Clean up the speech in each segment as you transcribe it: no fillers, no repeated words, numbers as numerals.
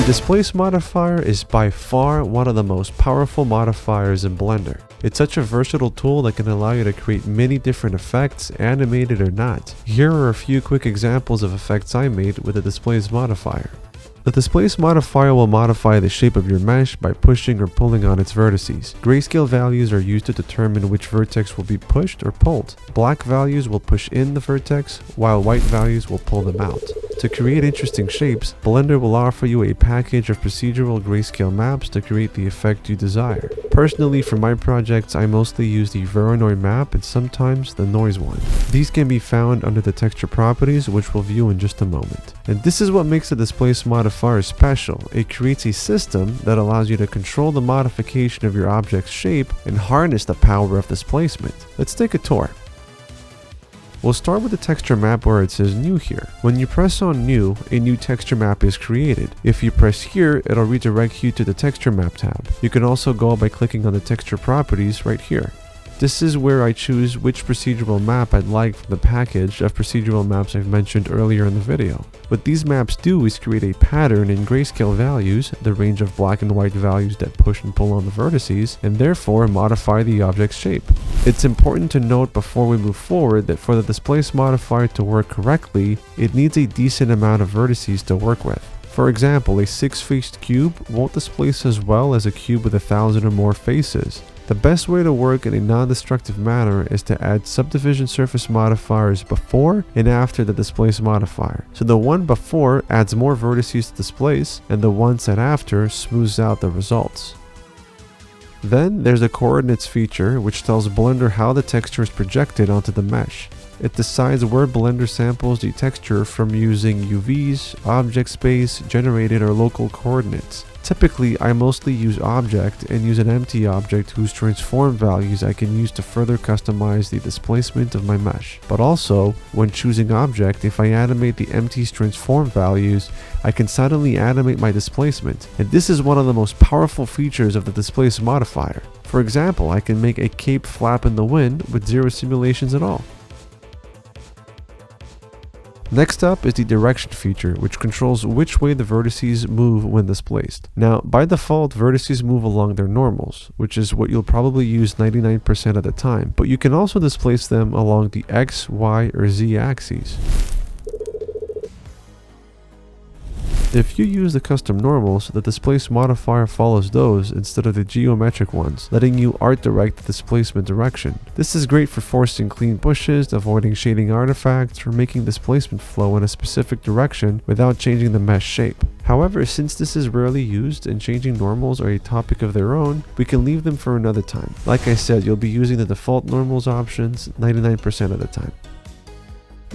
Displace Modifier is by far one of the most powerful modifiers in Blender. It's such a versatile tool that can allow you to create many different effects, animated or not. Here are a few quick examples of effects I made with the Displace Modifier. The Displace Modifier will modify the shape of your mesh by pushing or pulling on its vertices. Grayscale values are used to determine which vertex will be pushed or pulled. Black values will push in the vertex, while white values will pull them out. To create interesting shapes, Blender will offer you a package of procedural grayscale maps to create the effect you desire. Personally, for my projects, I mostly use the Voronoi map and sometimes the noise one. These can be found under the texture properties, which we'll view in just a moment. And this is what makes the Displace Modifier special. It creates a system that allows you to control the modification of your object's shape and harness the power of displacement. Let's take a tour. We'll start with the texture map where it says new here. When you press on new, a new texture map is created. If you press here, it'll redirect you to the texture map tab. You can also go by clicking on the texture properties right here. This is where I choose which procedural map I'd like from the package of procedural maps I've mentioned earlier in the video. What these maps do is create a pattern in grayscale values, the range of black and white values that push and pull on the vertices, and therefore modify the object's shape. It's important to note before we move forward that for the Displace Modifier to work correctly, it needs a decent amount of vertices to work with. For example, a 6-faced cube won't displace as well as a cube with 1,000 or more faces. The best way to work in a non-destructive manner is to add subdivision surface modifiers before and after the Displace Modifier. So the one before adds more vertices to displace, and the one set after smooths out the results. Then there's the coordinates feature, which tells Blender how the texture is projected onto the mesh. It decides where Blender samples the texture from using UVs, object space, generated or local coordinates. Typically, I mostly use object and use an empty object whose transform values I can use to further customize the displacement of my mesh. But also, when choosing object, if I animate the empty's transform values, I can suddenly animate my displacement. And this is one of the most powerful features of the Displace Modifier. For example, I can make a cape flap in the wind with zero simulations at all. Next up is the direction feature, which controls which way the vertices move when displaced. Now, by default, vertices move along their normals, which is what you'll probably use 99% of the time, but you can also displace them along the X, Y, or Z axes. If you use the custom normals, the Displace Modifier follows those instead of the geometric ones, letting you art direct the displacement direction. This is great for forcing clean pushes, avoiding shading artifacts, or making displacement flow in a specific direction without changing the mesh shape. However, since this is rarely used and changing normals are a topic of their own, we can leave them for another time. Like I said, you'll be using the default normals options 99% of the time.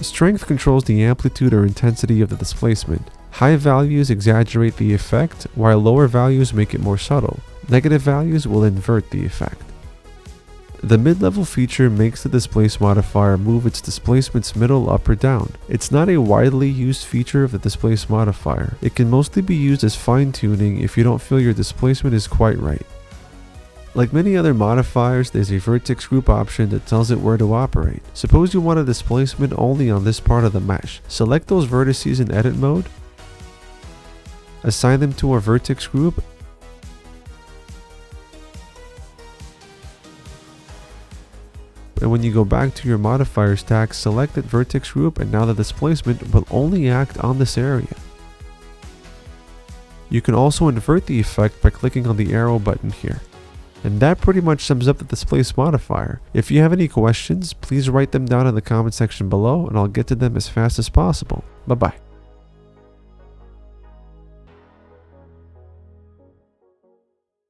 Strength controls the amplitude or intensity of the displacement. High values exaggerate the effect, while lower values make it more subtle. Negative values will invert the effect. The mid-level feature makes the Displace Modifier move its displacement's middle up or down. It's not a widely used feature of the Displace Modifier. It can mostly be used as fine-tuning if you don't feel your displacement is quite right. Like many other modifiers, there's a Vertex Group option that tells it where to operate. Suppose you want a displacement only on this part of the mesh. Select those vertices in edit mode, assign them to our Vertex Group, and when you go back to your modifier stack, select that Vertex Group, and now the displacement will only act on this area. You can also invert the effect by clicking on the arrow button here. And that pretty much sums up the Displace Modifier. If you have any questions, please write them down in the comment section below and I'll get to them as fast as possible. Bye bye.